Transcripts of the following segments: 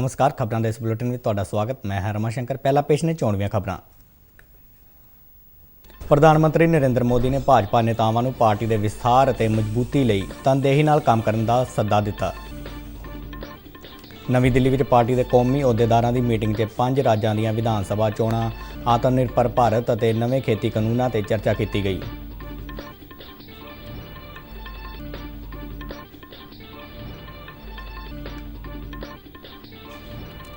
नमस्कार, खबरों के इस बुलेटिन में तुहाडा स्वागत। मैं हां रमा शंकर। पहला पेश ने चोणवीआं खबरां। प्रधानमंत्री नरेंद्र मोदी ने भाजपा नेतावां नूं पार्टी के विस्तार और मजबूती लई तनदेही नाल काम करन दा सੱਦਾ दिता। नवीं दिल्ली में पार्टी के कौमी अहुदेदारां दी मीटिंग 'ਚ 5 राज्यां दीआं विधान सभा चोणां, आत्मनिर्भर भारत और नवे खेती कानूनां ते चर्चा की गई।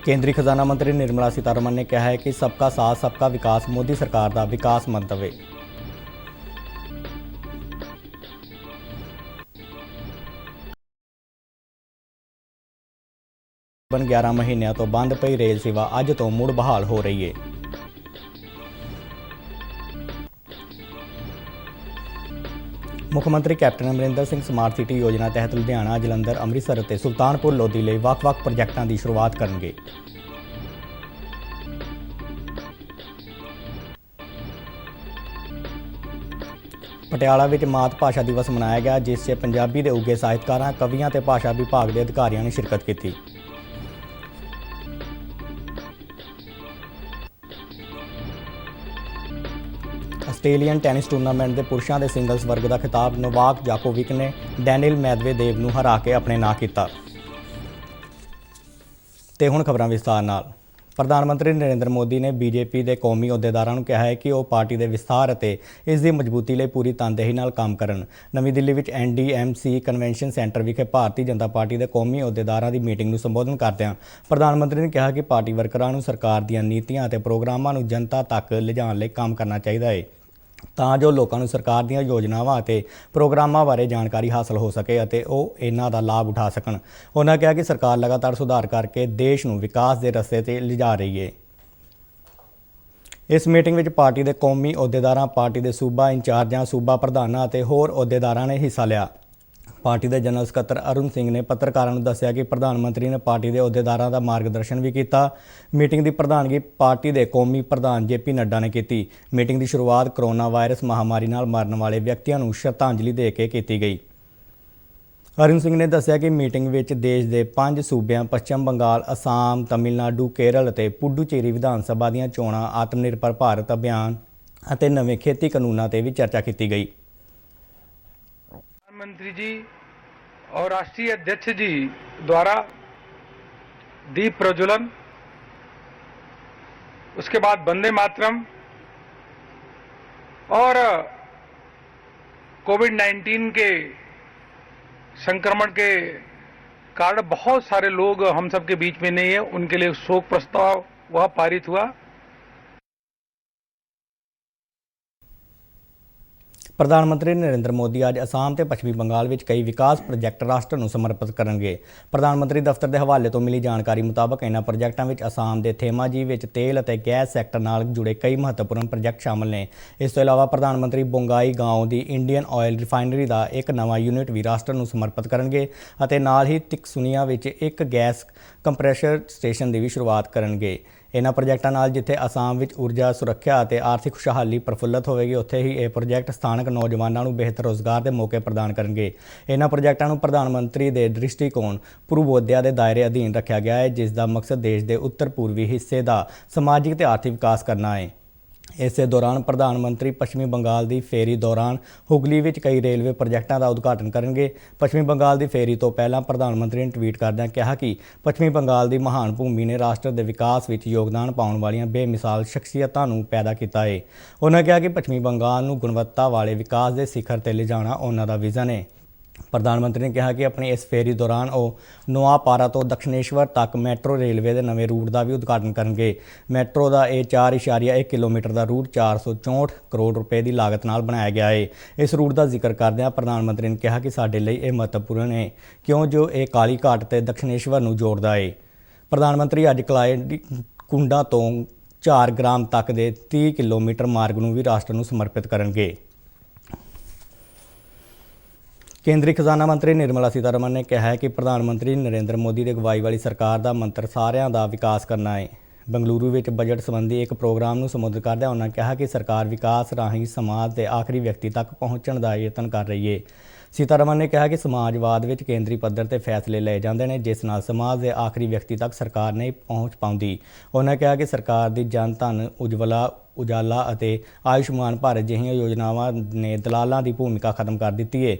केंद्रीय खजाना मंत्री निर्मला सीतारमण ने कहा है कि सबका साथ सबका विकास मोदी सरकार का विकास मंतव है। तकरीबन 11 महीनों तो बंद पई रेल सेवा अज तो मुड़ बहाल हो रही है। मुख्यमंत्री captain Amarinder Singh smart city योजना तहत लुधियाना, जलंधर, अमृतसर और सुल्तानपुर लोधी लिए ਵੱਖ-ਵੱਖ प्रोजेक्टों की शुरुआत करेंगे। पटियाला में मात भाषा दिवस मनाया गया, जिस पंजाबी के उगे ਸਾਹਿਤਕਾਰਾਂ, कवियों और भाषा विभाग के अधिकारियों ने शिरकत की। ਆਸਟ੍ਰੇਲੀਅਨ ਟੈਨਿਸ ਟੂਰਨਾਮੈਂਟ ਦੇ ਪੁਰਸ਼ਾਂ ਦੇ ਸਿੰਗਲਸ ਵਰਗ ਦਾ ਖਿਤਾਬ ਨੋਵਾਕ ਜਾਕੋਵਿਕ ਨੇ ਡੈਨੀਲ ਮੈਦਵੇਦੇਵ ਨੂੰ ਹਰਾ ਕੇ ਆਪਣੇ ਨਾਂ ਕੀਤਾ। ਤੇ ਹੁਣ ਖਬਰਾਂ ਵਿਸਥਾਰ ਨਾਲ। ਪ੍ਰਧਾਨ ਮੰਤਰੀ ਨਰਿੰਦਰ ਮੋਦੀ ਨੇ ਬੀਜੇਪੀ ਦੇ ਕੌਮੀ ਅਹੁਦੇਦਾਰਾਂ ਨੂੰ ਕਿਹਾ ਹੈ ਕਿ ਉਹ ਪਾਰਟੀ ਦੇ ਵਿਸਥਾਰ ਅਤੇ ਇਸ ਦੀ ਮਜ਼ਬੂਤੀ ਲਈ ਪੂਰੀ ਤਨਦੇਹੀ ਨਾਲ ਕੰਮ ਕਰਨ। ਨਵੀਂ ਦਿੱਲੀ ਵਿੱਚ NDMC ਕਨਵੈਨਸ਼ਨ ਸੈਂਟਰ ਵਿਖੇ ਭਾਰਤੀ ਜਨਤਾ ਪਾਰਟੀ ਦੇ ਕੌਮੀ ਅਹੁਦੇਦਾਰਾਂ ਦੀ ਮੀਟਿੰਗ ਨੂੰ ਸੰਬੋਧਨ ਕਰਦਿਆਂ ਪ੍ਰਧਾਨ ਮੰਤਰੀ ਨੇ ਕਿਹਾ ਕਿ ਪਾਰਟੀ ਵਰਕਰਾਂ ਨੂੰ ਸਰਕਾਰ ਦੀਆਂ ਨੀਤੀਆਂ ਅਤੇ ਪ੍ਰੋਗਰਾਮਾਂ ਨੂੰ ਜਨਤਾ ਤੱਕ ਲਿਜਾਣ ਲਈ ਕੰਮ ਕਰਨਾ ਚਾਹੀਦਾ ਹੈ, ਤਾਂ ਜੋ ਲੋਕਾਂ ਨੂੰ ਸਰਕਾਰ ਦੀਆਂ ਯੋਜਨਾਵਾਂ ਅਤੇ ਪ੍ਰੋਗਰਾਮਾਂ ਬਾਰੇ ਜਾਣਕਾਰੀ ਹਾਸਲ ਹੋ ਸਕੇ ਅਤੇ ਉਹ ਇਹਨਾਂ ਦਾ ਲਾਭ ਉਠਾ ਸਕਣ। ਉਹਨਾਂ ਕਿਹਾ ਕਿ ਸਰਕਾਰ ਲਗਾਤਾਰ ਸੁਧਾਰ ਕਰਕੇ ਦੇਸ਼ ਨੂੰ ਵਿਕਾਸ ਦੇ ਰਸਤੇ 'ਤੇ ਲਿਜਾ ਰਹੀ ਹੈ। ਇਸ ਮੀਟਿੰਗ ਵਿੱਚ ਪਾਰਟੀ ਦੇ ਕੌਮੀ ਅਹੁਦੇਦਾਰਾਂ, ਪਾਰਟੀ ਦੇ ਸੂਬਾ ਇੰਚਾਰਜਾਂ, ਸੂਬਾ ਪ੍ਰਧਾਨਾਂ ਅਤੇ ਹੋਰ ਅਹੁਦੇਦਾਰਾਂ ਨੇ ਹਿੱਸਾ ਲਿਆ। पार्टी के जनरल ਸਕੱਤਰ अरुण सिंह ने पत्रकारों को दस्सिया कि प्रधानमंत्री ने पार्टी के अहुदेदारों का मार्गदर्शन भी किया। मीटिंग की प्रधानगी पार्टी के कौमी प्रधान JP नड्डा ने की। मीटिंग की शुरुआत कोरोना वायरस महामारी नाल मरन वाले व्यक्तियों को श्रद्धांजलि दे के की गई। अरुण सिंह ने दस्सिया कि मीटिंग में देश के 5 सूबों पश्चिम बंगाल, असम, तमिलनाडु, केरल और पुडुचेरी विधान सभा ਦੀਆਂ ਚੋਣਾਂ, आत्मनिर्भर भारत अभियान और नवे खेती कानूनों पर भी चर्चा की गई। प्रधानमंत्री जी और राष्ट्रीय अध्यक्ष जी द्वारा दीप प्रज्वलन, उसके बाद वंदे मातरम और कोविड-19 के संक्रमण के कारण बहुत सारे लोग हम सब के बीच में नहीं है, उनके लिए शोक प्रस्ताव वह पारित हुआ। प्रधानमंत्री नरेंद्र मोदी आज असम ਤੇ पश्चिमी बंगाल ਵਿੱਚ कई विकास प्रोजेक्ट राष्ट्र ਨੂੰ ਸਮਰਪਿਤ ਕਰਨਗੇ। प्रधानमंत्री दफ्तर ਦੇ ਹਵਾਲੇ ਤੋਂ ਮਿਲੀ ਜਾਣਕਾਰੀ ਮੁਤਾਬਕ ਇਹਨਾਂ ਪ੍ਰੋਜੈਕਟਾਂ ਵਿੱਚ असम ਦੇ ਥੇਮਾਜੀ ਵਿੱਚ ਤੇਲ ਅਤੇ ਗੈਸ ਸੈਕਟਰ ਨਾਲ ਜੁੜੇ ਕਈ ਮਹੱਤਵਪੂਰਨ ਪ੍ਰੋਜੈਕਟ ਸ਼ਾਮਲ ਨੇ। ਇਸ ਤੋਂ ਇਲਾਵਾ ਪ੍ਰਧਾਨਮੰਤਰੀ ਬੰਗਾਈ ਗਾਉਂ ਦੀ ਇੰਡੀਅਨ ਆਇਲ ਰਿਫਾਈਨਰੀ ਦਾ ਇੱਕ ਨਵਾਂ ਯੂਨਿਟ ਵੀ ਰਾਸ਼ਟਰ ਨੂੰ ਸਮਰਪਿਤ ਕਰਨਗੇ ਅਤੇ ਨਾਲ ਹੀ ਤਿਕਸੁਨੀਆ ਵਿੱਚ ਇੱਕ ਗੈਸ ਕੰਪਰੈਸ਼ਰ ਸਟੇਸ਼ਨ ਦੀ ਵੀ ਸ਼ੁਰੂਆਤ ਕਰਨਗੇ। ਇਹਨਾਂ ਪ੍ਰੋਜੈਕਟਾਂ ਨਾਲ ਜਿੱਥੇ ਅਸਾਮ ਵਿੱਚ ਊਰਜਾ ਸੁਰੱਖਿਆ ਅਤੇ ਆਰਥਿਕ ਖੁਸ਼ਹਾਲੀ ਪ੍ਰਫੁੱਲਤ ਹੋਵੇਗੀ, ਉੱਥੇ ਹੀ ਇਹ ਪ੍ਰੋਜੈਕਟ ਸਥਾਨਕ ਨੌਜਵਾਨਾਂ ਨੂੰ ਬਿਹਤਰ ਰੋਜ਼ਗਾਰ ਦੇ ਮੌਕੇ ਪ੍ਰਦਾਨ ਕਰਨਗੇ। ਇਹਨਾਂ ਪ੍ਰੋਜੈਕਟਾਂ ਨੂੰ ਪ੍ਰਧਾਨ ਮੰਤਰੀ ਦੇ ਦ੍ਰਿਸ਼ਟੀਕੋਣ ਪੂਰਬੋਦਿਆ ਦੇ ਦਾਇਰੇ ਅਧੀਨ ਰੱਖਿਆ ਗਿਆ ਹੈ, ਜਿਸ ਦਾ ਮਕਸਦ ਦੇਸ਼ ਦੇ ਉੱਤਰ ਪੂਰਬੀ ਹਿੱਸੇ ਦਾ ਸਮਾਜਿਕ ਤੇ ਆਰਥਿਕ ਵਿਕਾਸ ਕਰਨਾ ਹੈ। ਇਸੇ ਦੌਰਾਨ ਪ੍ਰਧਾਨ ਮੰਤਰੀ ਪੱਛਮੀ ਬੰਗਾਲ ਦੀ ਫੇਰੀ ਦੌਰਾਨ ਹੁਗਲੀ ਵਿੱਚ ਕਈ ਰੇਲਵੇ ਪ੍ਰੋਜੈਕਟਾਂ ਦਾ ਉਦਘਾਟਨ ਕਰਨਗੇ। ਪੱਛਮੀ ਬੰਗਾਲ ਦੀ ਫੇਰੀ ਤੋਂ ਪਹਿਲਾਂ ਪ੍ਰਧਾਨ ਮੰਤਰੀ ਨੇ ਟਵੀਟ ਕਰਦਿਆਂ ਕਿਹਾ ਕਿ ਪੱਛਮੀ ਬੰਗਾਲ ਦੀ ਮਹਾਨ ਭੂਮੀ ਨੇ ਰਾਸ਼ਟਰ ਦੇ ਵਿਕਾਸ ਵਿੱਚ ਯੋਗਦਾਨ ਪਾਉਣ ਵਾਲੀਆਂ ਬੇਮਿਸਾਲ ਸ਼ਖਸੀਅਤਾਂ ਨੂੰ ਪੈਦਾ ਕੀਤਾ ਹੈ। ਉਹਨਾਂ ਕਿਹਾ ਕਿ ਪੱਛਮੀ ਬੰਗਾਲ ਨੂੰ ਗੁਣਵੱਤਾ ਵਾਲੇ ਵਿਕਾਸ ਦੇ ਸਿਖਰ ਤੇ ਲਿਜਾਣਾ ਉਹਨਾਂ ਦਾ ਵਿਜ਼ਨ ਹੈ। ਪ੍ਰਧਾਨ ਮੰਤਰੀ ਨੇ ਕਿਹਾ ਕਿ ਆਪਣੀ ਇਸ ਫੇਰੀ ਦੌਰਾਨ ਉਹ ਨੋਆਪਾਰਾ ਤੋਂ ਦਕਸ਼ਨੇਸ਼ਵਰ ਤੱਕ ਮੈਟਰੋ ਰੇਲਵੇ ਦੇ ਨਵੇਂ ਰੂਟ ਦਾ ਵੀ ਉਦਘਾਟਨ ਕਰਨਗੇ। ਮੈਟਰੋ ਦਾ ਇਹ 4.1 ਕਿਲੋਮੀਟਰ ਦਾ ਰੂਟ 464 ਕਰੋੜ ਰੁਪਏ ਦੀ ਲਾਗਤ ਨਾਲ ਬਣਾਇਆ ਗਿਆ ਹੈ। ਇਸ ਰੂਟ ਦਾ ਜ਼ਿਕਰ ਕਰਦਿਆਂ ਪ੍ਰਧਾਨ ਮੰਤਰੀ ਨੇ ਕਿਹਾ ਕਿ ਸਾਡੇ ਲਈ ਇਹ ਮਹੱਤਵਪੂਰਨ ਹੈ ਕਿਉਂ ਜੋ ਇਹ ਕਾਲੀ ਘਾਟ ਤੇ ਦਕਸ਼ਨੇਸ਼ਵਰ ਨੂੰ ਜੋੜਦਾ ਹੈ। ਪ੍ਰਧਾਨ ਮੰਤਰੀ ਅੱਜ ਕਲਾਈਕੁੰਡਾ ਤੋਂ ਝਾਰਗ੍ਰਾਮ ਤੱਕ ਦੇ 30 ਕਿਲੋਮੀਟਰ ਮਾਰਗ ਨੂੰ ਵੀ ਰਾਸ਼ਟਰ ਨੂੰ ਸਮਰਪਿਤ ਕਰਨਗੇ। केंद्रीय खजाना मंत्री निर्मला सीतारमण ने कहा है कि प्रधानमंत्री नरेंद्र मोदी की अगवाई वाली सरकार का मंत्र सारिਆਂ ਦਾ विकास करना है। बंगलुरु ਵਿੱਚ बजट संबंधी एक प्रोग्राम ਨੂੰ ਸੰਬੋਧਨ ਕਰਦਿਆਂ ਉਹਨਾਂ ਕਿਹਾ ਕਿ ਸਰਕਾਰ ਵਿਕਾਸ ਰਾਹੀਂ ਸਮਾਜ ਦੇ ਆਖਰੀ ਵਿਅਕਤੀ ਤੱਕ ਪਹੁੰਚਣ ਦਾ ਯਤਨ ਕਰ ਰਹੀ ਹੈ। ਸੀਤਾਰਮਨ ਨੇ ਕਿਹਾ ਕਿ ਸਮਾਜਵਾਦ ਵਿੱਚ ਕੇਂਦਰੀ ਪੱਧਰ ਤੇ ਫੈਸਲੇ ਲਏ ਜਾਂਦੇ ਨੇ, ਜਿਸ ਨਾਲ ਸਮਾਜ ਦੇ ਆਖਰੀ ਵਿਅਕਤੀ ਤੱਕ ਸਰਕਾਰ ਨਹੀਂ ਪਹੁੰਚ ਪਾਉਂਦੀ। ਉਹਨਾਂ ਕਿਹਾ ਕਿ ਸਰਕਾਰ ਦੀ ਜਨ ਧਨ, ਉਜਾਲਾ ਅਤੇ ਆਯੁਸ਼ਮਾਨ ਭਾਰਤ ਜਿਹੀਆਂ ਯੋਜਨਾਵਾਂ ਨੇ ਦਲਾਲਾਂ ਦੀ ਭੂਮਿਕਾ ਖਤਮ ਕਰ ਦਿੱਤੀ ਹੈ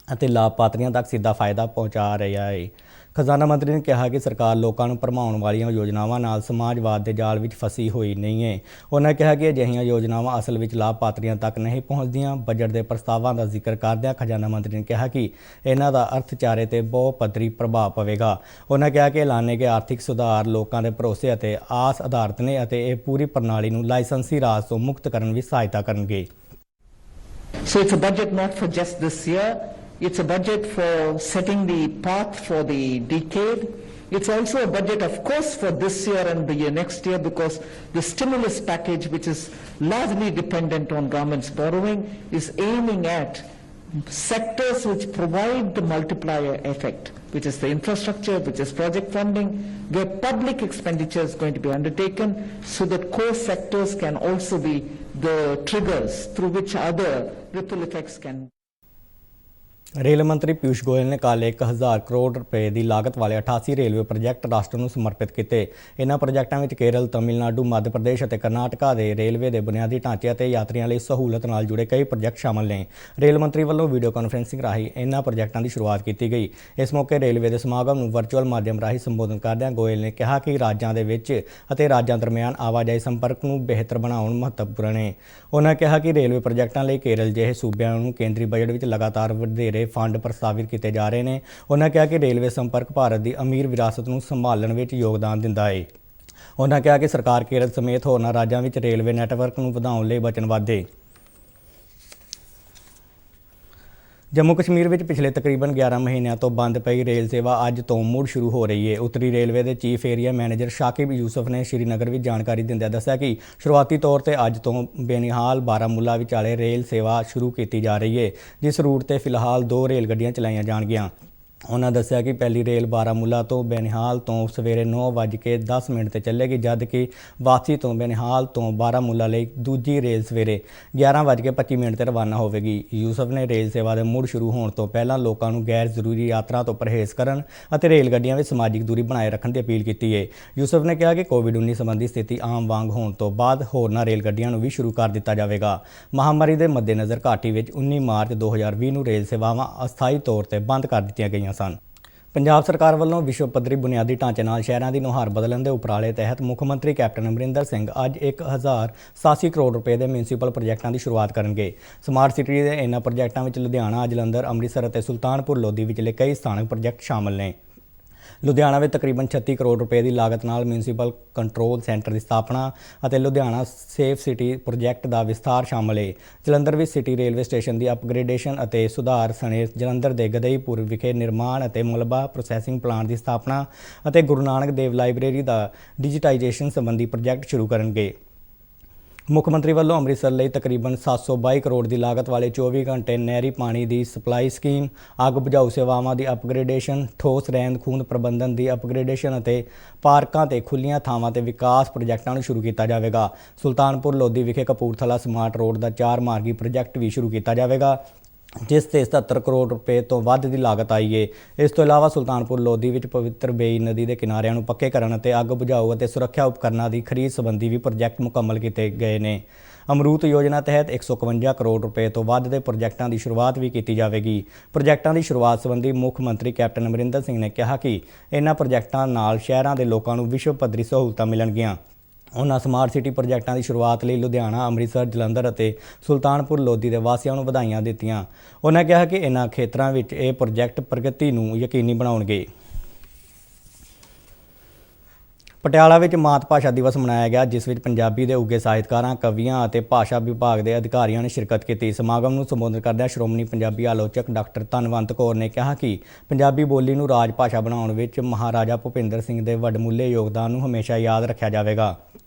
ਅਤੇ ਲਾਭਪਾਤਰੀਆਂ ਤੱਕ ਸਿੱਧਾ ਫਾਇਦਾ ਪਹੁੰਚਾ ਰਿਹਾ ਹੈ। ਖਜ਼ਾਨਾ ਮੰਤਰੀ ਨੇ ਕਿਹਾ ਕਿ ਸਰਕਾਰ ਲੋਕਾਂ ਨੂੰ ਭਰਮਾਉਣ ਵਾਲੀਆਂ ਯੋਜਨਾਵਾਂ ਨਾਲ ਸਮਾਜਵਾਦ ਦੇ ਜਾਲ ਵਿੱਚ ਫਸੀ ਹੋਈ ਨਹੀਂ ਹੈ। ਉਹਨਾਂ ਕਿਹਾ ਕਿ ਅਜਿਹੀਆਂ ਯੋਜਨਾਵਾਂ ਅਸਲ ਵਿੱਚ ਲਾਭਪਾਤਰੀਆਂ ਤੱਕ ਨਹੀਂ ਪਹੁੰਚਦੀਆਂ। ਬਜਟ ਦੇ ਪ੍ਰਸਤਾਵਾਂ ਦਾ ਜ਼ਿਕਰ ਕਰਦਿਆਂ ਖਜ਼ਾਨਾ ਮੰਤਰੀ ਨੇ ਕਿਹਾ ਕਿ ਇਹਨਾਂ ਦਾ ਅਰਥਚਾਰੇ ਤੇ ਬਹੁ ਪੱਧਰੀ ਪ੍ਰਭਾਵ ਪਵੇਗਾ। ਉਹਨਾਂ ਕਿਹਾ ਕਿ ਐਲਾਨੇ ਗਏ ਆਰਥਿਕ ਸੁਧਾਰ ਲੋਕਾਂ ਦੇ ਭਰੋਸੇ ਅਤੇ ਆਸ ਆਧਾਰਿਤ ਨੇ ਅਤੇ ਇਹ ਪੂਰੀ ਪ੍ਰਣਾਲੀ ਨੂੰ ਲਾਇਸੈਂਸੀ ਰਾਜ ਤੋਂ ਮੁਕਤ ਕਰਨ ਵਿੱਚ ਸਹਾਇਤਾ ਕਰਨਗੇ। So it's a budget not for just this year. It's a budget for setting the path for the decade. It's also a budget, of course, for this year and the year next year, because the stimulus package, which is largely dependent on government's borrowing, is aiming at sectors which provide the multiplier effect, which is the infrastructure, which is project funding, where public expenditure is going to be undertaken so that core sectors can also be the triggers through which other ripple effects can. Rail ਮੰਤਰੀ ਪਿਊਸ਼ ਗੋਇਲ ਨੇ ਕੱਲ੍ਹ 1000 ਕਰੋੜ ਰੁਪਏ ਦੀ ਲਾਗਤ ਵਾਲੇ 88 railway project ਰਾਸ਼ਟਰ ਨੂੰ ਸਮਰਪਿਤ ਕੀਤੇ। ਇਹਨਾਂ ਪ੍ਰੋਜੈਕਟਾਂ ਵਿੱਚ ਕੇਰਲ, ਤਮਿਲਨਾਡੂ, ਮੱਧ ਪ੍ਰਦੇਸ਼ ਅਤੇ ਕਰਨਾਟਕਾ ਦੇ ਰੇਲਵੇ ਦੇ ਬੁਨਿਆਦੀ ਢਾਂਚੇ ਅਤੇ ਯਾਤਰੀਆਂ ਲਈ ਸਹੂਲਤ ਨਾਲ ਜੁੜੇ ਕਈ ਪ੍ਰੋਜੈਕਟ ਸ਼ਾਮਲ ਨੇ। ਰੇਲ ਮੰਤਰੀ ਵੱਲੋਂ ਵੀਡੀਓ ਕਾਨਫਰੰਸਿੰਗ ਰਾਹੀਂ ਇਹਨਾਂ ਪ੍ਰੋਜੈਕਟਾਂ ਦੀ ਸ਼ੁਰੂਆਤ ਕੀਤੀ ਗਈ। ਇਸ ਮੌਕੇ ਰੇਲਵੇ ਦੇ ਸਮਾਗਮ ਨੂੰ ਵਰਚੁਅਲ ਮਾਧਿਅਮ ਰਾਹੀਂ ਸੰਬੋਧਨ ਕਰਦਿਆਂ ਗੋਇਲ ਨੇ ਕਿਹਾ ਕਿ ਰਾਜਾਂ ਦੇ ਵਿੱਚ ਅਤੇ ਰਾਜਾਂ ਦਰਮਿਆਨ ਆਵਾਜਾਈ ਸੰਪਰਕ ਨੂੰ ਬਿਹਤਰ ਬਣਾਉਣ ਮਹੱਤਵਪੂਰਨ ਹੈ। ਉਹਨਾਂ ਕਿਹਾ ਕਿ ਰੇਲਵੇ ਪ੍ਰੋਜੈਕਟਾਂ ਲਈ ਕੇਰਲ ਜਿਹੇ ਸੂਬਿਆਂ ਨੂੰ ਕੇਂਦਰੀ ਬਜਟ ਵਿੱਚ ਲਗਾਤਾਰ ਵਧੇਰੇ ਫੰਡ ਪ੍ਰਸਤਾਵਿਤ ਕੀਤੇ ਜਾ ਰਹੇ ਨੇ। ਉਹਨਾਂ ਕਿਹਾ ਕਿ ਰੇਲਵੇ ਸੰਪਰਕ ਭਾਰਤ ਦੀ ਅਮੀਰ ਵਿਰਾਸਤ ਨੂੰ ਸੰਭਾਲਣ ਵਿੱਚ ਯੋਗਦਾਨ ਦਿੰਦਾ ਹੈ। ਉਹਨਾਂ ਕਿਹਾ ਕਿ ਸਰਕਾਰ ਕੇਰਲ ਸਮੇਤ ਹੋਰਨਾਂ ਰਾਜਾਂ ਵਿੱਚ ਰੇਲਵੇ ਨੈਟਵਰਕ ਨੂੰ ਵਧਾਉਣ ਲਈ ਵਚਨਬੱਧ ਹੈ। ਜੰਮੂ ਕਸ਼ਮੀਰ ਵਿੱਚ ਪਿਛਲੇ ਤਕਰੀਬਨ 11 ਮਹੀਨਿਆਂ ਤੋਂ ਬੰਦ ਪਈ ਰੇਲ ਸੇਵਾ ਅੱਜ ਤੋਂ ਮੁੜ ਸ਼ੁਰੂ ਹੋ ਰਹੀ ਹੈ। ਉੱਤਰੀ ਰੇਲਵੇ ਦੇ ਚੀਫ ਏਰੀਆ ਮੈਨੇਜਰ ਸ਼ਾਕਿਬ ਯੂਸਫ ਨੇ ਸ਼੍ਰੀਨਗਰ ਵਿੱਚ ਜਾਣਕਾਰੀ ਦਿੰਦਿਆਂ ਦੱਸਿਆ ਕਿ ਸ਼ੁਰੂਆਤੀ ਤੌਰ ਤੇ ਅੱਜ ਤੋਂ ਬੇਨਿਹਾਲ ਬਾਰਾਮੂਲਾ ਵਿਚਾਲੇ ਰੇਲ ਸੇਵਾ ਸ਼ੁਰੂ ਕੀਤੀ ਜਾ ਰਹੀ ਹੈ, ਜਿਸ ਰੂਟ ਤੇ ਫਿਲਹਾਲ 2 ਰੇਲ ਗੱਡੀਆਂ ਚਲਾਈਆਂ ਜਾਣਗੀਆਂ। ਉਹਨਾਂ ਦੱਸਿਆ ਕਿ ਪਹਿਲੀ ਰੇਲ ਬਾਰਾਮੂਲਾ ਤੋਂ ਬੇਨਿਹਾਲ ਤੋਂ ਸਵੇਰੇ 9:10 ਤੇ ਚੱਲੇਗੀ, ਜਦ ਕਿ ਵਾਪਸੀ ਤੋਂ ਬੇਨਿਹਾਲ ਤੋਂ ਬਾਰਾਮੂਲਾ ਲਈ ਦੂਜੀ ਰੇਲ ਸਵੇਰੇ 11:25 ਤੇ ਰਵਾਨਾ ਹੋਵੇਗੀ। ਯੂਸਫ ਨੇ ਰੇਲ ਸੇਵਾ ਦੇ ਮੁੜ ਸ਼ੁਰੂ ਹੋਣ ਤੋਂ ਪਹਿਲਾਂ ਲੋਕਾਂ ਨੂੰ ਗੈਰ ਜ਼ਰੂਰੀ ਯਾਤਰਾ ਤੋਂ ਪਰਹੇਜ਼ ਕਰਨ ਅਤੇ ਰੇਲ ਗੱਡੀਆਂ ਵਿੱਚ ਸਮਾਜਿਕ ਦੂਰੀ ਬਣਾਏ ਰੱਖਣ ਦੀ ਅਪੀਲ ਕੀਤੀ ਹੈ। ਯੂਸਫ ਨੇ ਕਿਹਾ ਕਿ ਕੋਵਿਡ-19 ਸੰਬੰਧੀ ਸਥਿਤੀ ਆਮ ਵਾਂਗ ਹੋਣ ਤੋਂ ਬਾਅਦ ਹੋਰਨਾਂ ਰੇਲ ਗੱਡੀਆਂ ਨੂੰ ਵੀ ਸ਼ੁਰੂ ਕਰ ਦਿੱਤਾ ਜਾਵੇਗਾ। ਮਹਾਮਾਰੀ ਦੇ ਮੱਦੇਨਜ਼ਰ ਘਾਟੀ ਵਿੱਚ 19 ਮਾਰਚ 2020 ਨੂੰ ਰੇਲ ਸੇਵਾਵਾਂ ਅਸਥਾਈ ਤੌਰ ਤੇ ਬੰਦ ਕਰ ਦਿੱਤੀਆਂ ਗਈਆਂ ਸਨ। ਪੰਜਾਬ ਸਰਕਾਰ ਵੱਲੋਂ ਵਿਸ਼ਵ ਪੱਧਰੀ ਬੁਨਿਆਦੀ ਢਾਂਚੇ ਨਾਲ ਸ਼ਹਿਰਾਂ ਦੀ ਨੁਹਾਰ ਬਦਲਣ ਦੇ ਉਪਰਾਲੇ ਤਹਿਤ ਮੁੱਖ ਮੰਤਰੀ ਕੈਪਟਨ ਅਮਰਿੰਦਰ ਸਿੰਘ ਅੱਜ 1087 ਕਰੋੜ ਰੁਪਏ ਦੇ ਮਿਊਨਿਸਪਲ ਪ੍ਰੋਜੈਕਟਾਂ ਦੀ ਸ਼ੁਰੂਆਤ ਕਰਨਗੇ। ਸਮਾਰਟ ਸਿਟੀ ਦੇ ਇਹਨਾਂ ਪ੍ਰੋਜੈਕਟਾਂ ਵਿੱਚ ਲੁਧਿਆਣਾ, ਜਲੰਧਰ, ਅੰਮ੍ਰਿਤਸਰ ਅਤੇ ਸੁਲਤਾਨਪੁਰ ਲੋਧੀ ਵਿਚਲੇ ਕਈ ਸਥਾਨਕ ਪ੍ਰੋਜੈਕਟ ਸ਼ਾਮਲ ਨੇ। ਲੁਧਿਆਣਾ ਵਿੱਚ ਤਕਰੀਬਨ 36 ਕਰੋੜ ਰੁਪਏ ਦੀ ਲਾਗਤ ਨਾਲ ਮਿਊਨਿਸਪਲ ਕੰਟਰੋਲ ਸੈਂਟਰ ਦੀ ਸਥਾਪਨਾ ਅਤੇ ਲੁਧਿਆਣਾ ਸੇਫ ਸਿਟੀ ਪ੍ਰੋਜੈਕਟ ਦਾ ਵਿਸਥਾਰ ਸ਼ਾਮਲ ਹੈ। ਜਲੰਧਰ ਵਿੱਚ ਸਿਟੀ ਰੇਲਵੇ ਸਟੇਸ਼ਨ ਦੀ ਅਪਗ੍ਰੇਡੇਸ਼ਨ ਅਤੇ ਸੁਧਾਰ ਸਣੇ ਜਲੰਧਰ ਦੇ ਗਦਈਪੁਰ ਵਿਖੇ ਨਿਰਮਾਣ ਅਤੇ ਮਲਬਾ ਪ੍ਰੋਸੈਸਿੰਗ ਪਲਾਂਟ ਦੀ ਸਥਾਪਨਾ ਅਤੇ ਗੁਰੂ ਨਾਨਕ ਦੇਵ ਲਾਇਬ੍ਰੇਰੀ ਦਾ ਡਿਜੀਟਾਈਜੇਸ਼ਨ ਸੰਬੰਧੀ ਪ੍ਰੋਜੈਕਟ ਸ਼ੁਰੂ ਕਰਨਗੇ। ਮੁੱਖ ਮੰਤਰੀ ਵੱਲੋਂ ਅੰਮ੍ਰਿਤਸਰ ਲਈ ਤਕਰੀਬਨ 722 ਕਰੋੜ ਦੀ ਲਾਗਤ ਵਾਲੇ 24 ਘੰਟੇ ਨਹਿਰੀ ਪਾਣੀ ਦੀ ਸਪਲਾਈ ਸਕੀਮ, ਅੱਗ ਬੁਝਾਊ ਸੇਵਾਵਾਂ ਦੀ ਅਪਗ੍ਰੇਡੇਸ਼ਨ, ਠੋਸ ਰਹਿੰਦ ਖੂੰਹਦ ਪ੍ਰਬੰਧਨ ਦੀ ਅਪਗ੍ਰੇਡੇਸ਼ਨ ਅਤੇ ਪਾਰਕਾਂ ਤੇ ਖੁੱਲ੍ਹੀਆਂ ਥਾਵਾਂ ਤੇ ਵਿਕਾਸ ਪ੍ਰੋਜੈਕਟਾਂ ਨੂੰ ਸ਼ੁਰੂ ਕੀਤਾ ਜਾਵੇਗਾ। ਸੁਲਤਾਨਪੁਰ ਲੋਧੀ ਵਿਖੇ ਕਪੂਰਥਲਾ ਸਮਾਰਟ ਰੋਡ ਦਾ 4 ਮਾਰਗੀ ਪ੍ਰੋਜੈਕਟ ਵੀ ਸ਼ੁਰੂ ਕੀਤਾ ਜਾਵੇਗਾ, ਜਿਸ ਤੇ 77 ਕਰੋੜ ਰੁਪਏ ਤੋਂ ਵੱਧ ਦੀ ਲਾਗਤ ਆਈ ਹੈ। ਇਸ ਤੋਂ ਇਲਾਵਾ ਸੁਲਤਾਨਪੁਰ ਲੋਧੀ ਵਿੱਚ ਪਵਿੱਤਰ ਬੇਈ ਨਦੀ ਦੇ ਕਿਨਾਰਿਆਂ ਨੂੰ ਪੱਕੇ ਕਰਨ ਅਤੇ ਅੱਗ ਬੁਝਾਊ ਅਤੇ ਸੁਰੱਖਿਆ ਉਪਕਰਨਾਂ ਦੀ ਖਰੀਦ ਸੰਬੰਧੀ ਵੀ ਪ੍ਰੋਜੈਕਟ ਮੁਕੰਮਲ ਕੀਤੇ ਗਏ ਨੇ। ਅਮਰੂਤ ਯੋਜਨਾ ਤਹਿਤ 151 ਕਰੋੜ ਰੁਪਏ ਤੋਂ ਵੱਧ ਦੇ ਪ੍ਰੋਜੈਕਟਾਂ ਦੀ ਸ਼ੁਰੂਆਤ ਵੀ ਕੀਤੀ ਜਾਵੇਗੀ। ਪ੍ਰੋਜੈਕਟਾਂ ਦੀ ਸ਼ੁਰੂਆਤ ਸੰਬੰਧੀ ਮੁੱਖ ਮੰਤਰੀ ਕੈਪਟਨ ਅਮਰਿੰਦਰ ਸਿੰਘ ਨੇ ਕਿਹਾ ਕਿ ਇਹਨਾਂ ਪ੍ਰੋਜੈਕਟਾਂ ਨਾਲ ਸ਼ਹਿਰਾਂ ਦੇ ਲੋਕਾਂ ਨੂੰ ਵਿਸ਼ਵ ਪੱਧਰੀ ਸਹੂਲਤਾਂ ਮਿਲਣਗੀਆਂ। ਉਹਨਾਂ ਸਮਾਰਟ ਸਿਟੀ ਪ੍ਰੋਜੈਕਟਾਂ ਦੀ ਸ਼ੁਰੂਆਤ ਲਈ ਲੁਧਿਆਣਾ, ਅੰਮ੍ਰਿਤਸਰ, ਜਲੰਧਰ ਅਤੇ ਸੁਲਤਾਨਪੁਰ ਲੋਧੀ ਦੇ ਵਾਸੀਆਂ ਨੂੰ ਵਧਾਈਆਂ ਦਿੱਤੀਆਂ। ਉਹਨਾਂ ਕਿਹਾ ਕਿ ਇਹਨਾਂ ਖੇਤਰਾਂ ਵਿੱਚ ਇਹ ਪ੍ਰੋਜੈਕਟ ਪ੍ਰਗਤੀ ਨੂੰ ਯਕੀਨੀ ਬਣਾਉਣਗੇ। ਪਟਿਆਲਾ ਵਿੱਚ ਮਾਤ ਭਾਸ਼ਾ ਦਿਵਸ ਮਨਾਇਆ ਗਿਆ, ਜਿਸ ਵਿੱਚ ਪੰਜਾਬੀ ਦੇ ਉੱਘੇ ਸਾਹਿਤਕਾਰਾਂ, ਕਵੀਆਂ ਅਤੇ ਭਾਸ਼ਾ ਵਿਭਾਗ ਦੇ ਅਧਿਕਾਰੀਆਂ ਨੇ ਸ਼ਿਰਕਤ ਕੀਤੀ। ਸਮਾਗਮ ਨੂੰ ਸੰਬੋਧਨ ਕਰਦਿਆਂ ਸ਼੍ਰੋਮਣੀ ਪੰਜਾਬੀ ਆਲੋਚਕ ਡਾਕਟਰ ਧਨਵੰਤ ਕੌਰ ਨੇ ਕਿਹਾ ਕਿ ਪੰਜਾਬੀ ਬੋਲੀ ਨੂੰ ਰਾਜ ਭਾਸ਼ਾ ਬਣਾਉਣ ਵਿੱਚ ਮਹਾਰਾਜਾ ਭੁਪਿੰਦਰ ਸਿੰਘ ਦੇ ਵੱਡਮੁੱਲੇ ਯੋਗਦਾਨ ਨੂੰ ਹਮੇਸ਼ਾ ਯਾਦ ਰੱਖਿਆ ਜਾਵੇਗਾ।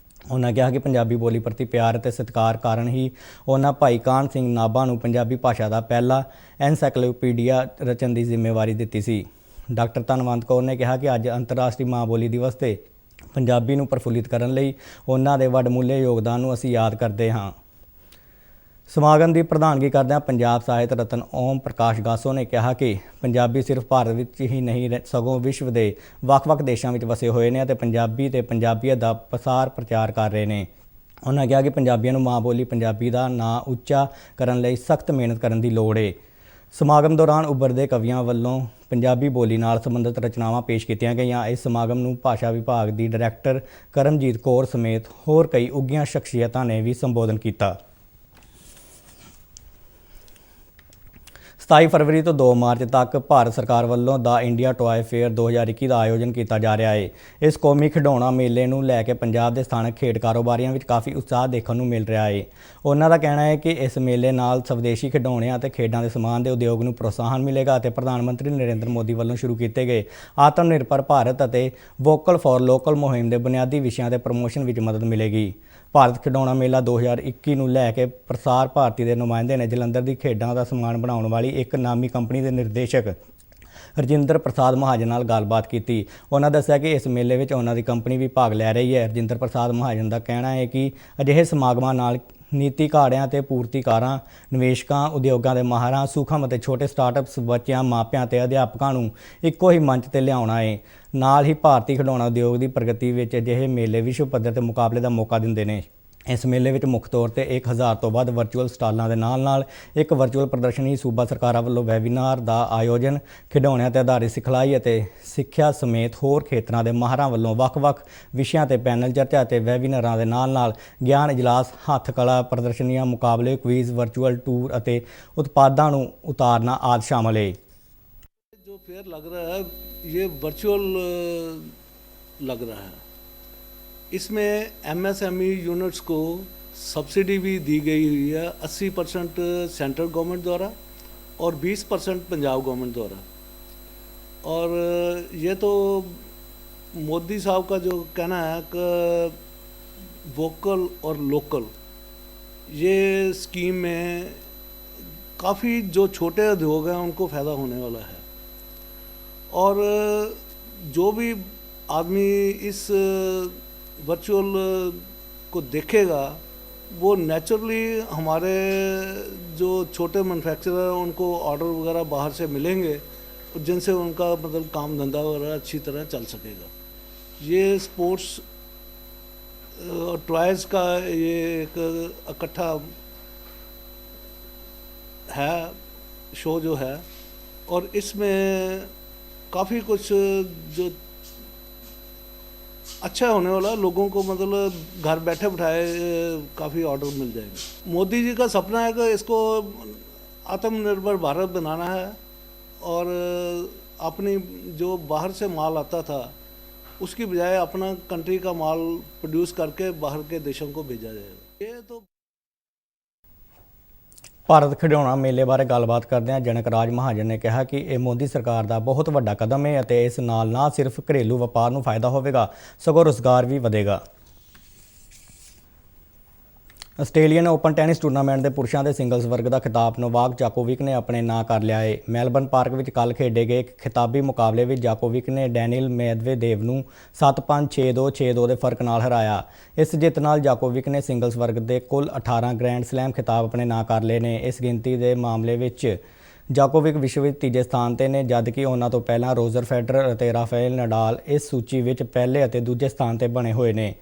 ਉਹਨਾਂ ਕਿਹਾ ਕਿ ਪੰਜਾਬੀ ਬੋਲੀ ਪ੍ਰਤੀ ਪਿਆਰ ਅਤੇ ਸਤਿਕਾਰ ਕਾਰਨ ਹੀ ਉਹਨਾਂ ਭਾਈ ਕਾਹਨ ਸਿੰਘ ਨਾਭਾ ਨੂੰ ਪੰਜਾਬੀ ਭਾਸ਼ਾ ਦਾ ਪਹਿਲਾ ਐਨਸਾਈਕਲੋਪੀਡੀਆ ਰਚਣ ਦੀ ਜ਼ਿੰਮੇਵਾਰੀ ਦਿੱਤੀ ਸੀ। ਡਾਕਟਰ ਧਨਵੰਤ ਕੌਰ ਨੇ ਕਿਹਾ ਕਿ ਅੱਜ ਅੰਤਰਰਾਸ਼ਟਰੀ ਮਾਂ ਬੋਲੀ ਦਿਵਸ ਤੇ ਪੰਜਾਬੀ ਨੂੰ ਪ੍ਰਫੁੱਲਿਤ ਕਰਨ ਲਈ ਉਹਨਾਂ ਦੇ ਵੱਡਮੁੱਲੇ ਯੋਗਦਾਨ ਨੂੰ ਅਸੀਂ ਯਾਦ ਕਰਦੇ ਹਾਂ। ਸਮਾਗਮ ਦੀ ਪ੍ਰਧਾਨਗੀ ਕਰਦਿਆਂ ਪੰਜਾਬ ਸਾਹਿਤ ਰਤਨ ਓਮ ਪ੍ਰਕਾਸ਼ ਗਾਸੋ ਨੇ ਕਿਹਾ ਕਿ ਪੰਜਾਬੀ ਸਿਰਫ ਭਾਰਤ ਵਿੱਚ ਹੀ ਨਹੀਂ ਸਗੋਂ ਵਿਸ਼ਵ ਦੇ ਵੱਖ-ਵੱਖ ਦੇਸ਼ਾਂ ਵਿੱਚ ਵਸੇ ਹੋਏ ਨੇ ਅਤੇ ਪੰਜਾਬੀ ਤੇ ਪੰਜਾਬੀਅਤ ਦਾ ਪ੍ਰਚਾਰ ਕਰ ਰਹੇ ਨੇ। ਉਹਨਾਂ ਕਿਹਾ ਕਿ ਪੰਜਾਬੀਆਂ ਨੂੰ ਮਾਂ ਬੋਲੀ ਪੰਜਾਬੀ ਦਾ ਨਾਂ ਉੱਚਾ ਕਰਨ ਲਈ ਸਖਤ ਮਿਹਨਤ ਕਰਨ ਦੀ ਲੋੜ ਹੈ। ਸਮਾਗਮ ਦੌਰਾਨ ਉੱਭਰਦੇ ਕਵੀਆਂ ਵੱਲੋਂ ਪੰਜਾਬੀ ਬੋਲੀ ਨਾਲ ਸੰਬੰਧਿਤ ਰਚਨਾਵਾਂ ਪੇਸ਼ ਕੀਤੀਆਂ ਗਈਆਂ। ਇਸ ਸਮਾਗਮ ਨੂੰ ਭਾਸ਼ਾ ਵਿਭਾਗ ਦੀ ਡਾਇਰੈਕਟਰ ਕਰਮਜੀਤ ਕੌਰ ਸਮੇਤ ਹੋਰ ਕਈ ਉੱਘੀਆਂ ਸ਼ਖਸੀਅਤਾਂ ਨੇ ਵੀ ਸੰਬੋਧਨ ਕੀਤਾ। 27 ਫਰਵਰੀ ਤੋਂ 2 ਮਾਰਚ ਤੱਕ ਭਾਰਤ ਸਰਕਾਰ ਵੱਲੋਂ ਦਾ ਇੰਡੀਆ ਟੋਏ ਫੇਅਰ 2021 ਦਾ ਆਯੋਜਨ ਕੀਤਾ ਜਾ ਰਿਹਾ ਹੈ। ਇਸ ਕੌਮੀ ਖਿਡੌਣਾ ਮੇਲੇ ਨੂੰ ਲੈ ਕੇ ਪੰਜਾਬ ਦੇ ਸਥਾਨਕ ਖੇਡ ਕਾਰੋਬਾਰੀਆਂ ਵਿੱਚ ਕਾਫੀ ਉਤਸ਼ਾਹ ਦੇਖਣ ਨੂੰ ਮਿਲ ਰਿਹਾ ਹੈ। ਉਹਨਾਂ ਦਾ ਕਹਿਣਾ ਹੈ ਕਿ ਇਸ ਮੇਲੇ ਨਾਲ ਸਵਦੇਸ਼ੀ ਖਿਡੌਣਿਆਂ ਅਤੇ ਖੇਡਾਂ ਦੇ ਸਮਾਨ ਦੇ ਉਦਯੋਗ ਨੂੰ ਪ੍ਰੋਤਸਾਹਨ ਮਿਲੇਗਾ ਅਤੇ ਪ੍ਰਧਾਨ ਮੰਤਰੀ ਨਰਿੰਦਰ ਮੋਦੀ ਵੱਲੋਂ ਸ਼ੁਰੂ ਕੀਤੇ ਗਏ ਆਤਮ ਨਿਰਭਰ ਭਾਰਤ ਅਤੇ ਵੋਕਲ ਫਾਰ ਲੋਕਲ ਮੁਹਿੰਮ ਦੇ ਬੁਨਿਆਦੀ ਵਿਸ਼ਿਆਂ ਦੇ ਪ੍ਰਮੋਸ਼ਨ ਵਿੱਚ ਮਦਦ ਮਿਲੇਗੀ। ਭਾਰਤ ਖਿਡੌਣਾ ਮੇਲਾ 2021 ਨੂੰ ਲੈ ਕੇ ਪ੍ਰਸਾਰ ਭਾਰਤੀ ਦੇ ਨੁਮਾਇੰਦੇ ਨੇ ਜਲੰਧਰ ਦੀ ਖੇਡਾਂ ਦਾ ਸਮਾਨ ਬਣਾਉਣ ਵਾਲੀ ਇੱਕ ਨਾਮੀ ਕੰਪਨੀ ਦੇ ਨਿਰਦੇਸ਼ਕ ਰਜਿੰਦਰ ਪ੍ਰਸਾਦ ਮਹਾਜਨ ਨਾਲ ਗੱਲਬਾਤ ਕੀਤੀ। ਉਹਨਾਂ ਦੱਸਿਆ ਕਿ ਇਸ ਮੇਲੇ ਵਿੱਚ ਉਹਨਾਂ ਦੀ ਕੰਪਨੀ ਵੀ ਭਾਗ ਲੈ ਰਹੀ ਹੈ। ਰਜਿੰਦਰ ਪ੍ਰਸਾਦ ਮਹਾਜਨ ਦਾ ਕਹਿਣਾ ਹੈ ਕਿ ਅਜਿਹੇ ਸਮਾਗਮਾਂ ਨਾਲ ਨੀਤੀ ਘਾੜਿਆਂ ਤੇ ਪੂਰਤੀਕਾਰਾਂ, ਨਿਵੇਸ਼ਕਾਂ, ਉਦਯੋਗਾਂ ਦੇ ਮਾਹਰਾਂ, ਸੂਖਮ ਅਤੇ ਛੋਟੇ ਸਟਾਰਟਅਪਸ, ਬੱਚਿਆਂ, ਮਾਪਿਆਂ ਤੇ ਅਧਿਆਪਕਾਂ ਨੂੰ ਇੱਕੋ ਹੀ ਮੰਚ ਤੇ ਲਿਆਉਣਾ ਹੈ। ਨਾਲ ਹੀ ਭਾਰਤੀ ਖਿਡੌਣਾ ਉਦਯੋਗ ਦੀ ਪ੍ਰਗਤੀ ਵਿੱਚ ਅਜਿਹੇ ਮੇਲੇ ਵਿਸ਼ਵ ਪੱਧਰ ਤੇ ਮੁਕਾਬਲੇ ਦਾ ਮੌਕਾ ਦਿੰਦੇ ਨੇ। ਇਸ ਮੇਲੇ ਵਿੱਚ ਮੁੱਖ ਤੌਰ ਤੇ 1000 ਤੋਂ ਵੱਧ ਵਰਚੁਅਲ ਸਟਾਲਾਂ ਦੇ ਨਾਲ ਇੱਕ ਵਰਚੁਅਲ ਪ੍ਰਦਰਸ਼ਨੀ, ਸੂਬਾ ਸਰਕਾਰਾਂ ਵੱਲੋਂ ਵੈਬੀਨਾਰ ਦਾ ਆਯੋਜਨ, ਖਿਡੌਣਿਆਂ ਤੇ ਆਧਾਰਿਤ ਸਿਖਲਾਈ ਅਤੇ ਸਿੱਖਿਆ ਸਮੇਤ ਹੋਰ ਖੇਤਰਾਂ ਦੇ ਮਾਹਰਾਂ ਵੱਲੋਂ ਵੱਖ-ਵੱਖ ਵਿਸ਼ਿਆਂ ਤੇ ਪੈਨਲ ਚਰਚਾ ਅਤੇ ਵੈਬੀਨਾਰਾਂ ਦੇ ਨਾਲ ਗਿਆਨ ਇਜਲਾਸ, ਹੱਥ ਕਲਾ ਪ੍ਰਦਰਸ਼ਨੀਆਂ, ਮੁਕਾਬਲੇ, ਕੁਇਜ਼, ਵਰਚੁਅਲ ਟੂਰ ਅਤੇ ਉਤਪਾਦਾਂ ਨੂੰ ਉਤਾਰਨਾ ਆਦਿ ਸ਼ਾਮਲ ਹੈ। जो फेयर लग रहा है ये वर्चुअल लग रहा है। इसमें MSME यूनिट्स को सब्सिडी भी दी गई हुई है 80% सेंट्रल गवर्नमेंट द्वारा और 20% पंजाब गवर्नमेंट द्वारा। और ये तो मोदी साहब का जो कहना है कि वोकल और लोकल, ये स्कीम में काफ़ी जो छोटे उद्योग हैं उनको फ़ायदा होने वाला है। और जो भी आदमी इस वर्चुअल को देखेगा वो नेचुरली हमारे जो छोटे मैन्युफैक्चरर हैं उनको ऑर्डर वगैरह बाहर से मिलेंगे जिनसे उनका मतलब काम धंधा वगैरह अच्छी तरह चल सकेगा। ये स्पोर्ट्स और टॉयज़ का ये एक इकट्ठा है शो जो है, और इसमें काफ़ी कुछ जो अच्छा होने वाला, लोगों को मतलब घर बैठे बिठाए काफ़ी ऑर्डर मिल जाएंगे। मोदी जी का सपना है कि इसको आत्मनिर्भर भारत बनाना है और अपनी जो बाहर से माल आता था उसकी बजाय अपना कंट्री का माल प्रोड्यूस करके बाहर के देशों को भेजा जाएगा। ये तो ਭਾਰਤ ਖਿਡੌਣਾ ਮੇਲੇ ਬਾਰੇ ਗੱਲਬਾਤ ਕਰਦਿਆਂ ਜਨਕ ਰਾਜ ਮਹਾਜਨ ਨੇ ਕਿਹਾ ਕਿ ਇਹ ਮੋਦੀ ਸਰਕਾਰ ਦਾ ਬਹੁਤ ਵੱਡਾ ਕਦਮ ਹੈ ਅਤੇ ਇਸ ਨਾਲ ਨਾ ਸਿਰਫ ਘਰੇਲੂ ਵਪਾਰ ਨੂੰ ਫਾਇਦਾ ਹੋਵੇਗਾ ਸਗੋਂ ਰੁਜ਼ਗਾਰ ਵੀ ਵਧੇਗਾ। ਆਸਟ੍ਰੇਲੀਅਨ ਓਪਨ ਟੈਨਿਸ ਟੂਰਨਾਮੈਂਟ ਦੇ ਪੁਰਸ਼ਾਂ ਦੇ ਸਿੰਗਲਸ ਵਰਗ ਦਾ ਖਿਤਾਬ ਨੋਵਾਕ ਜੋਕੋਵਿਕ ਨੇ ਆਪਣੇ ਨਾਂ ਕਰ ਲਿਆ ਹੈ। ਮੈਲਬਰਨ ਪਾਰਕ ਵਿੱਚ ਕੱਲ੍ਹ ਖੇਡੇ ਗਏ ਖਿਤਾਬੀ ਮੁਕਾਬਲੇ ਵਿੱਚ ਜੋਕੋਵਿਕ ਨੇ ਡੈਨੀਲ ਮੈਦਵੇਦੇਵ ਨੂੰ 7-5, 6-2, 6-2 ਦੇ ਫਰਕ ਨਾਲ ਹਰਾਇਆ। ਇਸ ਜਿੱਤ ਨਾਲ ਜੋਕੋਵਿਕ ਨੇ ਸਿੰਗਲਸ ਵਰਗ ਦੇ ਕੁੱਲ 18 ਗ੍ਰੈਂਡ ਸਲੈਮ ਖਿਤਾਬ ਆਪਣੇ ਨਾਂ ਕਰ ਲਏ ਨੇ। ਇਸ ਗਿਣਤੀ ਦੇ ਮਾਮਲੇ ਵਿੱਚ ਜੋਕੋਵਿਕ ਵਿਸ਼ਵ ਵਿੱਚ ਤੀਜੇ ਸਥਾਨ ਤੇ ਨੇ, ਜਦਕਿ ਉਹਨਾਂ ਤੋਂ ਪਹਿਲਾਂ ਰੋਜਰ ਫੈਡਰਰ ਅਤੇ ਰਾਫੇਲ ਨਡਾਲ ਇਸ ਸੂਚੀ ਵਿੱਚ ਪਹਿਲੇ ਅਤੇ ਦੂਜੇ ਸਥਾਨ ਤੇ ਬਣੇ ਹੋਏ ਨੇ।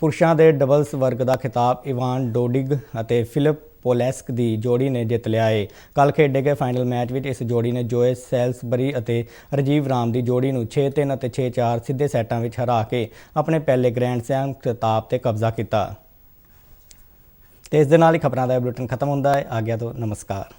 ਪੁਰਸ਼ਾਂ ਦੇ ਡਬਲਸ ਵਰਗ ਦਾ ਖਿਤਾਬ ਇਵਾਨ ਡੋਡਿਗ ਅਤੇ ਫਿਲਿਪ ਪੋਲੈਸਕ ਦੀ ਜੋੜੀ ਨੇ ਜਿੱਤ ਲਿਆ ਹੈ। ਕੱਲ੍ਹ ਖੇਡੇ ਗਏ ਫਾਈਨਲ ਮੈਚ ਵਿੱਚ ਇਸ ਜੋੜੀ ਨੇ ਜੋਏ ਸੈਲਸਬਰੀ ਅਤੇ ਰਾਜੀਵ ਰਾਮ ਦੀ ਜੋੜੀ ਨੂੰ 6-3 ਅਤੇ 6-4 ਸਿੱਧੇ ਸੈਟਾਂ ਵਿੱਚ ਹਰਾ ਕੇ ਆਪਣੇ ਪਹਿਲੇ ਗ੍ਰੈਂਡ ਸਲੈਮ ਖਿਤਾਬ ਤੇ ਕਬਜ਼ਾ ਕੀਤਾ। ਤੇ ਇਸ ਦੇ ਨਾਲ ਹੀ ਖਬਰਾਂ ਦਾ ਬੁਲੇਟਿਨ ਖਤਮ ਹੁੰਦਾ ਹੈ। ਆਗਿਆ ਤੋਂ ਨਮਸਕਾਰ।